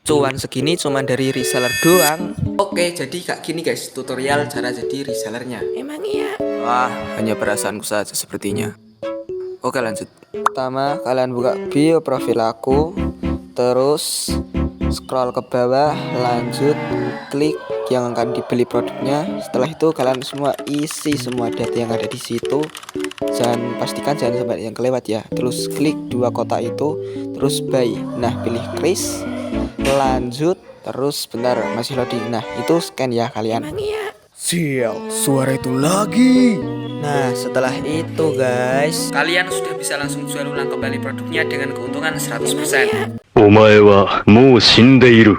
cuan segini cuman dari reseller doang. Oke, jadi kayak gini guys tutorial cara jadi resellernya. Emang iya? Wah, hanya perasaanku saja sepertinya. Oke, lanjut. Pertama, kalian buka bio profil aku, terus scroll ke bawah, lanjut klik yang akan dibeli produknya. Setelah itu kalian semua isi semua data yang ada di situ. Pastikan jangan sampai yang kelewat ya. Terus klik dua kotak itu, terus buy. Nah, pilih Kris, lanjut, terus bentar masih loading. Nah, itu scan ya kalian. Emang iya? Sial, suara itu lagi. Nah, setelah itu guys, kalian sudah bisa langsung jual ulang kembali produknya dengan keuntungan 100%. emang iya? お前はもう死んでいる。